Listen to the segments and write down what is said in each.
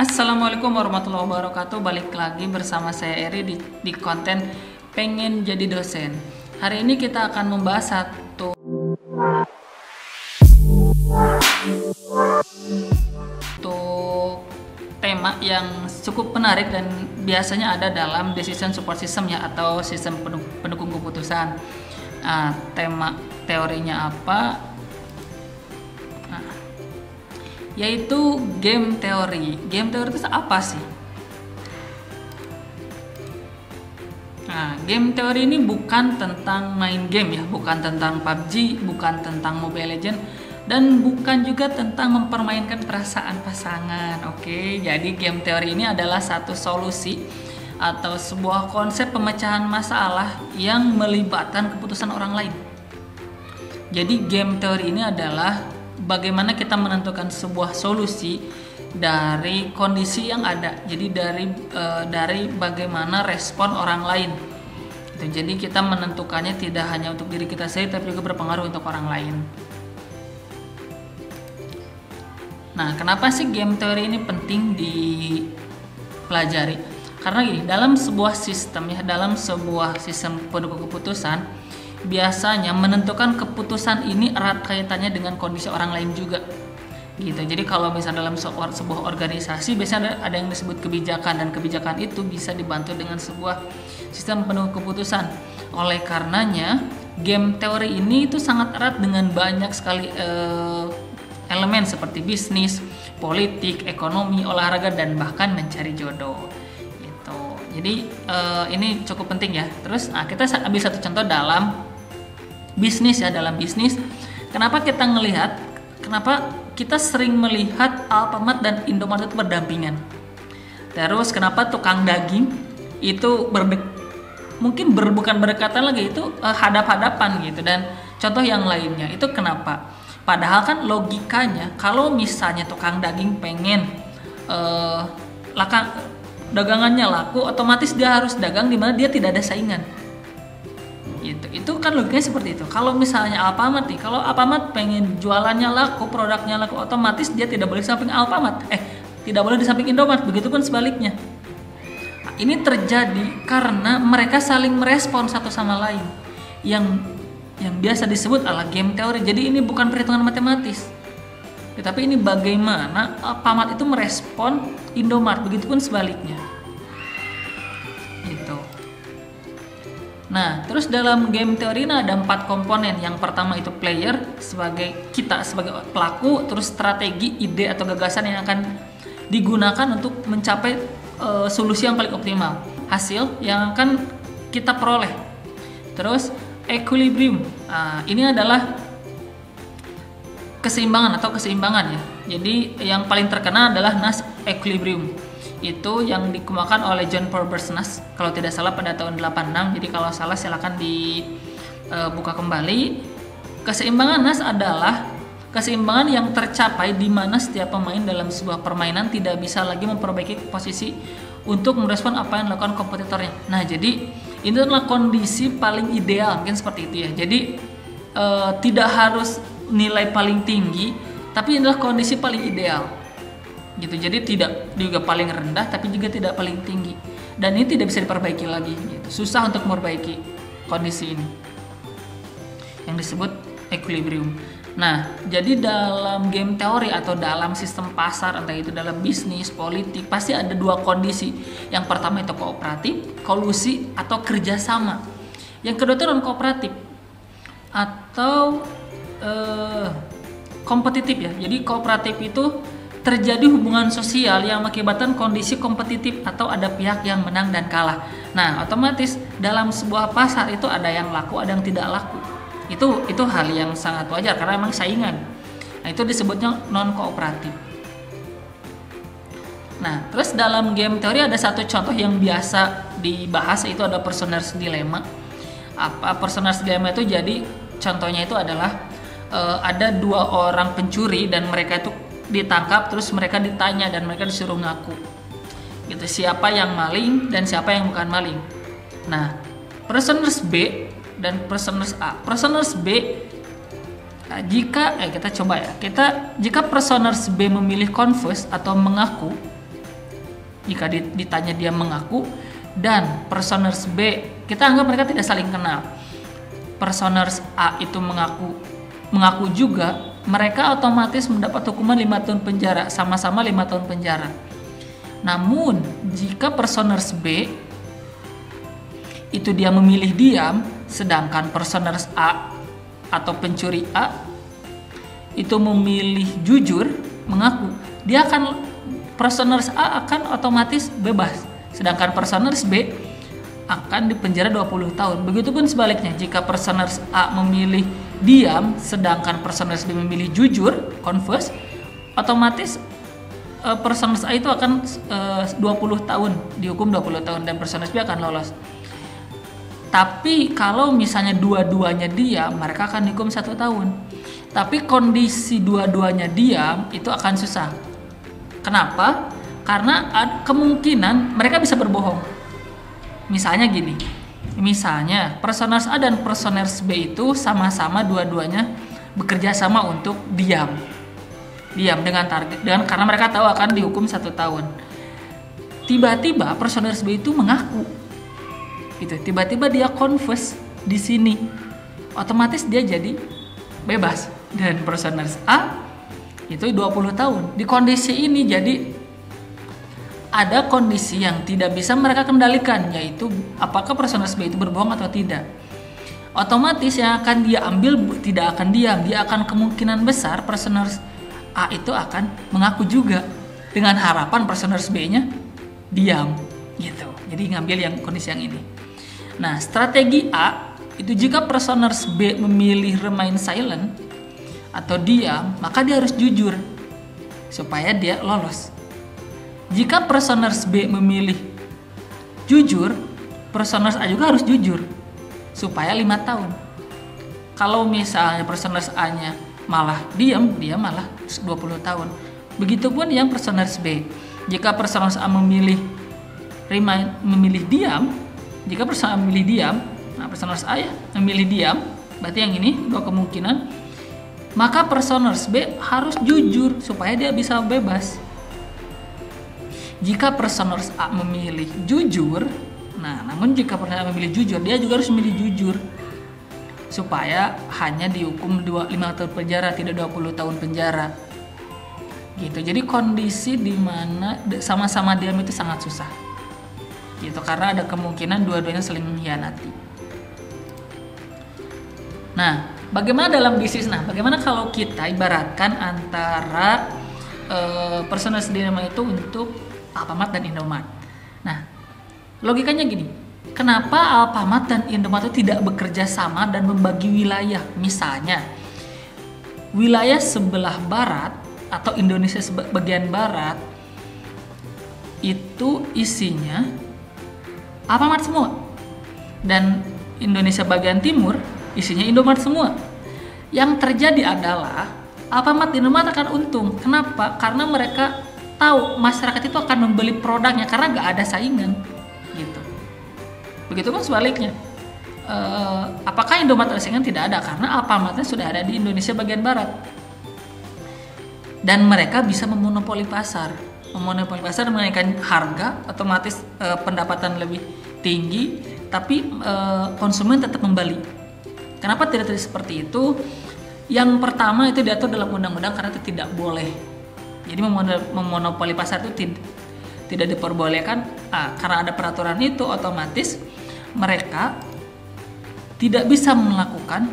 Assalamualaikum warahmatullahi wabarakatuh. Balik lagi bersama saya Eri di konten pengen jadi dosen. Hari ini kita akan membahas satu tema yang cukup menarik dan biasanya ada dalam decision support system ya, atau sistem pendukung keputusan. Tema teorinya apa? Yaitu game teori. Game teori itu apa sih? Game teori ini bukan tentang main game ya, bukan tentang PUBG, bukan tentang Mobile Legends, dan bukan juga tentang mempermainkan perasaan pasangan. Oke, jadi game teori ini adalah satu solusi atau sebuah konsep pemecahan masalah yang melibatkan keputusan orang lain. Jadi game teori ini adalah bagaimana kita menentukan sebuah solusi dari kondisi yang ada. Jadi dari bagaimana respon orang lain. Jadi kita menentukannya tidak hanya untuk diri kita sendiri, tapi juga berpengaruh untuk orang lain. Nah, kenapa sih game teori ini penting dipelajari? Karena gini, dalam sebuah sistem pendukung keputusan, biasanya menentukan keputusan ini erat kaitannya dengan kondisi orang lain juga gitu. Jadi kalau misalnya dalam sebuah organisasi biasanya ada yang disebut kebijakan, dan kebijakan itu bisa dibantu dengan sebuah sistem pendukung keputusan. Oleh karenanya game teori ini itu sangat erat dengan banyak sekali elemen seperti bisnis, politik, ekonomi, olahraga, dan bahkan mencari jodoh gitu. Jadi ini cukup penting ya. Terus kita ambil satu contoh dalam bisnis ya. Dalam bisnis, kenapa kita sering melihat Alfamart dan Indomaret itu berdampingan? Terus kenapa tukang daging itu mungkin bukan berdekatan lagi, itu hadap-hadapan gitu, dan contoh yang lainnya itu kenapa? Padahal kan logikanya kalau misalnya tukang daging pengen dagangannya laku, otomatis dia harus dagang di mana dia tidak ada saingan. Itu kan logikanya seperti itu. Kalau misalnya Alfamart nih, kalau Alfamart pengen jualannya laku, produknya laku, otomatis dia tidak boleh di samping Alfamart, tidak boleh di samping Indomaret. Begitupun sebaliknya. Ini terjadi karena mereka saling merespon satu sama lain, yang biasa disebut adalah game teori. Jadi ini bukan perhitungan matematis, tetapi ini bagaimana Alfamart itu merespon Indomaret, begitupun sebaliknya. Nah, terus dalam game teori ini ada 4 komponen. Yang pertama itu player, kita sebagai pelaku, terus strategi, ide atau gagasan yang akan digunakan untuk mencapai solusi yang paling optimal, hasil yang akan kita peroleh. Terus equilibrium, ini adalah keseimbangan ya. Jadi yang paling terkenal adalah Nash equilibrium. Itu yang dikembangkan oleh John Forbes Nash kalau tidak salah pada tahun 86. Jadi kalau salah silakan dibuka kembali. Keseimbangan Nash adalah keseimbangan yang tercapai di mana setiap pemain dalam sebuah permainan tidak bisa lagi memperbaiki posisi untuk merespon apa yang dilakukan kompetitornya. Nah, jadi itu adalah kondisi paling ideal, mungkin seperti itu ya. Jadi tidak harus nilai paling tinggi, tapi inilah kondisi paling ideal gitu. Jadi tidak juga paling rendah, tapi juga tidak paling tinggi, dan ini tidak bisa diperbaiki lagi gitu. Susah untuk memperbaiki kondisi ini yang disebut equilibrium. Nah, jadi dalam game teori atau dalam sistem pasar, entah itu dalam bisnis, politik, pasti ada 2 kondisi. Yang pertama itu kooperatif, kolusi, atau kerjasama. Yang kedua itu non kooperatif atau kompetitif ya. Jadi kooperatif itu terjadi hubungan sosial yang mengakibatkan kondisi kompetitif atau ada pihak yang menang dan kalah. Nah, otomatis dalam sebuah pasar itu ada yang laku, ada yang tidak laku. Itu hal yang sangat wajar karena memang saingan. Nah, itu disebutnya non kooperatif. Nah, terus dalam game teori ada satu contoh yang biasa dibahas, yaitu ada personer's dilemma. Personer's dilemma itu jadi contohnya itu adalah ada 2 orang pencuri dan mereka itu ditangkap, terus mereka ditanya dan mereka disuruh ngaku gitu, siapa yang maling dan siapa yang bukan maling. Nah, personers B dan personers A. Personers B, jika personers B memilih confess atau mengaku, jika ditanya dia mengaku, dan personers B kita anggap mereka tidak saling kenal. Personers A itu mengaku juga, mereka otomatis mendapat hukuman 5 tahun penjara, sama-sama 5 tahun penjara. Namun jika personers B itu dia memilih diam, sedangkan personers A atau pencuri A itu memilih jujur, mengaku, personers A akan otomatis bebas, sedangkan personers B akan dipenjara 20 tahun. Begitupun sebaliknya, jika personers A memilih diam sedangkan personers B memilih jujur, confess, otomatis personers A itu akan 20 tahun, dihukum 20 tahun, dan personers B akan lolos. Tapi kalau misalnya dua-duanya diam, mereka akan dihukum 1 tahun. Tapi kondisi dua-duanya diam itu akan susah. Kenapa? Karena kemungkinan mereka bisa berbohong. Misalnya gini, personers A dan personers B itu sama-sama dua-duanya bekerja sama untuk diam dengan target, karena mereka tahu akan dihukum 1 tahun. Tiba-tiba personers B itu mengaku, gitu. Tiba-tiba dia confess di sini, otomatis dia jadi bebas, dan personers A itu 20 tahun. Di kondisi ini jadi ada kondisi yang tidak bisa mereka kendalikan, yaitu apakah personers B itu berbohong atau tidak. Otomatis yang akan dia ambil tidak akan diam, dia akan kemungkinan besar personers A itu akan mengaku juga, dengan harapan personers B-nya diam, gitu. Jadi ngambil yang kondisi yang ini. Nah, strategi A itu jika personers B memilih remain silent atau diam, maka dia harus jujur supaya dia lolos. Jika personers B memilih jujur, personers A juga harus jujur supaya 5 tahun. Kalau misalnya personers A-nya malah diam, dia malah 20 tahun. Begitupun yang personers B. Jika personers A memilih diam, jika personers A memilih diam, nah personers A ya memilih diam, berarti yang ini 2 kemungkinan, maka personers B harus jujur supaya dia bisa bebas. Jika personers A memilih jujur, namun jika personers A memilih jujur, dia juga harus memilih jujur supaya hanya dihukum 5 tahun penjara, tidak 20 tahun penjara. Gitu. Jadi kondisi di mana sama-sama diam itu sangat susah. Gitu, karena ada kemungkinan dua-duanya saling mengkhianati. Nah, bagaimana dalam bisnis? Nah, bagaimana kalau kita ibaratkan antara personal dilemma itu untuk Alfamart dan Indomart? Nah, logikanya gini, kenapa Alfamart dan Indomart itu tidak bekerja sama dan membagi wilayah? Misalnya, wilayah sebelah barat atau Indonesia bagian barat itu isinya Alfamart semua, dan Indonesia bagian timur isinya Indomart semua. Yang terjadi adalah Alfamart dan Indomart akan untung. Kenapa? Karena mereka tahu masyarakat itu akan membeli produknya karena nggak ada saingan, gitu. Begitupun sebaliknya, apakah Indomart ada saingan? Tidak ada, karena Alfamartnya sudah ada di Indonesia bagian barat, dan mereka bisa memonopoli pasar, menaikkan harga, otomatis pendapatan lebih tinggi, tapi konsumen tetap membeli. Kenapa tidak terjadi seperti itu? Yang pertama itu diatur dalam undang-undang karena itu tidak boleh. Jadi memonopoli pasar itu tidak diperbolehkan. Karena ada peraturan itu, otomatis mereka tidak bisa melakukan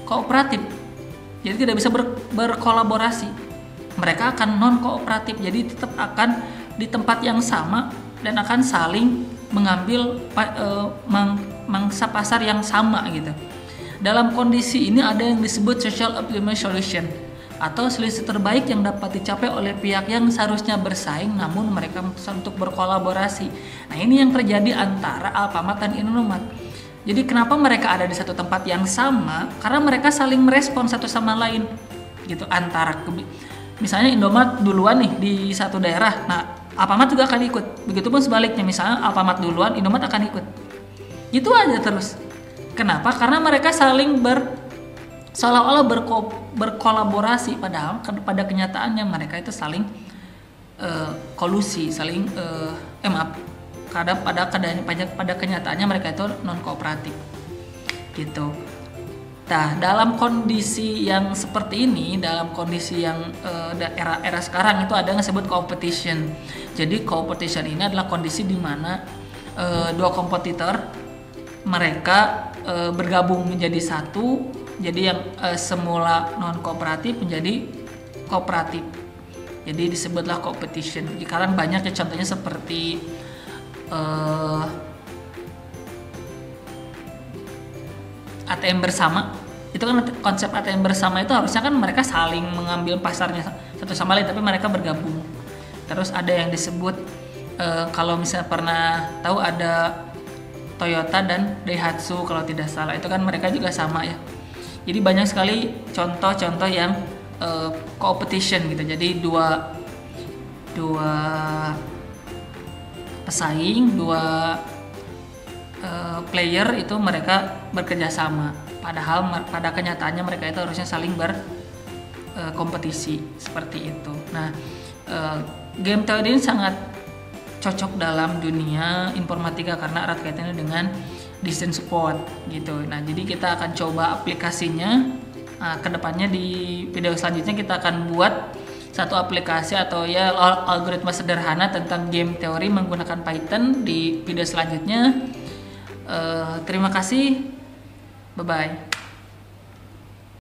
kooperatif. Jadi tidak bisa berkolaborasi. Mereka akan non kooperatif. Jadi tetap akan di tempat yang sama dan akan saling mengambil mangsa pasar yang sama, gitu. Dalam kondisi ini ada yang disebut social optimal solution, atau solusi terbaik yang dapat dicapai oleh pihak yang seharusnya bersaing namun mereka memutuskan untuk berkolaborasi. Nah, ini yang terjadi antara Alfamart dan Indomart. Jadi kenapa mereka ada di satu tempat yang sama? Karena mereka saling merespon satu sama lain, gitu. Misalnya Indomart duluan nih di satu daerah, nah Alfamart juga akan ikut. Begitupun sebaliknya, misalnya Alfamart duluan, Indomart akan ikut. Gitu aja terus. Kenapa? Karena mereka saling seolah-olah berkolaborasi, padahal pada kenyataannya mereka itu saling kolusi, saling maaf, pada kenyataannya mereka itu non kooperatif gitu. Nah, dalam kondisi yang seperti ini, dalam kondisi yang era sekarang itu ada yang disebut competition. Jadi competition ini adalah kondisi di mana dua kompetitor mereka bergabung menjadi satu. Jadi yang semula non kooperatif menjadi kooperatif. Jadi disebutlah competition. Sekarang banyak ya, contohnya seperti ATM bersama. Itu kan konsep ATM bersama itu harusnya kan mereka saling mengambil pasarnya satu sama lain, tapi mereka bergabung. Terus ada yang disebut kalau misalnya pernah tahu ada Toyota dan Daihatsu kalau tidak salah, itu kan mereka juga sama ya. Jadi banyak sekali contoh-contoh yang competition gitu. Jadi dua pesaing, dua player itu mereka bekerja sama. Padahal pada kenyataannya mereka itu harusnya saling berkompetisi seperti itu. Nah, game teori ini sangat cocok dalam dunia informatika karena erat kaitannya dengan design support gitu. Nah, jadi kita akan coba aplikasinya. Kedepannya di video selanjutnya kita akan buat satu aplikasi atau ya algoritma sederhana tentang game teori menggunakan Python di video selanjutnya. Terima kasih, bye bye.